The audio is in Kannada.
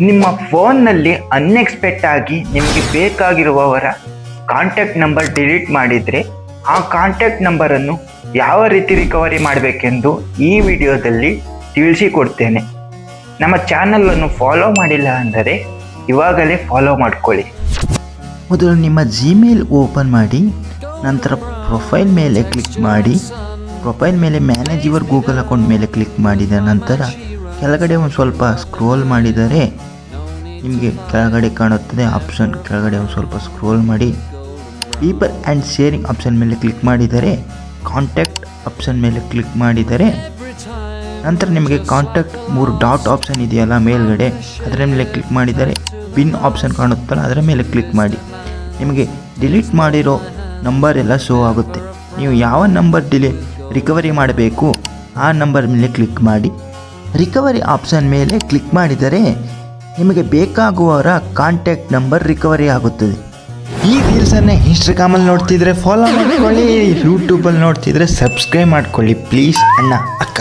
ನಿಮ್ಮ ಫೋನ್ನಲ್ಲಿ ಅನ್ಎಕ್ಸ್ಪೆಕ್ಟ್ ಆಗಿ ನಿಮಗೆ ಬೇಕಾಗಿರುವವರ ಕಾಂಟ್ಯಾಕ್ಟ್ ನಂಬರ್ ಡಿಲೀಟ್ ಮಾಡಿದರೆ ಆ ಕಾಂಟ್ಯಾಕ್ಟ್ ನಂಬರನ್ನು ಯಾವ ರೀತಿ ರಿಕವರಿ ಮಾಡಬೇಕೆಂದು ಈ ವಿಡಿಯೋದಲ್ಲಿ ತಿಳಿಸಿಕೊಡ್ತೇನೆ. ನಮ್ಮ ಚಾನಲನ್ನು ಫಾಲೋ ಮಾಡಿಲ್ಲ ಅಂದರೆ ಇವಾಗಲೇ ಫಾಲೋ ಮಾಡ್ಕೊಳ್ಳಿ. ಮೊದಲು ನಿಮ್ಮ ಜಿಮೇಲ್ ಓಪನ್ ಮಾಡಿ, ನಂತರ ಪ್ರೊಫೈಲ್ ಮೇಲೆ ಕ್ಲಿಕ್ ಮಾಡಿ. ಪ್ರೊಫೈಲ್ ಮೇಲೆ ಮ್ಯಾನೇಜ್ ಯುವರ್ ಗೂಗಲ್ ಅಕೌಂಟ್ ಮೇಲೆ ಕ್ಲಿಕ್ ಮಾಡಿದ ನಂತರ ಕೆಳಗಡೆ ಒಂದು ಸ್ವಲ್ಪ ಸ್ಕ್ರೋಲ್ ಮಾಡಿದರೆ ನಿಮಗೆ ಕೆಳಗಡೆ ಕಾಣುತ್ತದೆ ಆಪ್ಷನ್. ಕೆಳಗಡೆ ಒಂದು ಸ್ವಲ್ಪ ಸ್ಕ್ರೋಲ್ ಮಾಡಿ ಪೀಪಲ್ ಆ್ಯಂಡ್ ಶೇರಿಂಗ್ ಆಪ್ಷನ್ ಮೇಲೆ ಕ್ಲಿಕ್ ಮಾಡಿದರೆ ಕಾಂಟ್ಯಾಕ್ಟ್ ಆಪ್ಷನ್ ಮೇಲೆ ಕ್ಲಿಕ್ ಮಾಡಿದರೆ ನಂತರ ನಿಮಗೆ ಕಾಂಟ್ಯಾಕ್ಟ್ 3 ಡಾಟ್ ಆಪ್ಷನ್ ಇದೆಯಲ್ಲ ಮೇಲ್ಗಡೆ, ಅದರ ಮೇಲೆ ಕ್ಲಿಕ್ ಮಾಡಿದರೆ ಪಿನ್ ಆಪ್ಷನ್ ಕಾಣುತ್ತಲ್ಲ ಅದರ ಮೇಲೆ ಕ್ಲಿಕ್ ಮಾಡಿ. ನಿಮಗೆ ಡಿಲೀಟ್ ಮಾಡಿರೋ ನಂಬರ್ ಎಲ್ಲ ಶೋ ಆಗುತ್ತೆ. ನೀವು ಯಾವ ನಂಬರ್ ರಿಕವರಿ ಮಾಡಬೇಕು ಆ ನಂಬರ್ ಮೇಲೆ ಕ್ಲಿಕ್ ಮಾಡಿ. ರಿಕವರಿ ಆಪ್ಷನ್ ಮೇಲೆ ಕ್ಲಿಕ್ ಮಾಡಿದರೆ ನಿಮಗೆ ಬೇಕಾಗುವವರ ಕಾಂಟ್ಯಾಕ್ಟ್ ನಂಬರ್ ರಿಕವರಿ ಆಗುತ್ತದೆ. ಈ ರೀಲ್ಸನ್ನು ಇನ್ಸ್ಟಾಗ್ರಾಮಲ್ಲಿ ನೋಡ್ತಿದ್ರೆ ಫಾಲೋ ಮಾಡ್ಕೊಳ್ಳಿ, ಯೂಟ್ಯೂಬಲ್ಲಿ ನೋಡ್ತಿದ್ರೆ ಸಬ್ಸ್ಕ್ರೈಬ್ ಮಾಡ್ಕೊಳ್ಳಿ ಪ್ಲೀಸ್ ಅಣ್ಣ ಅಕ್ಕ.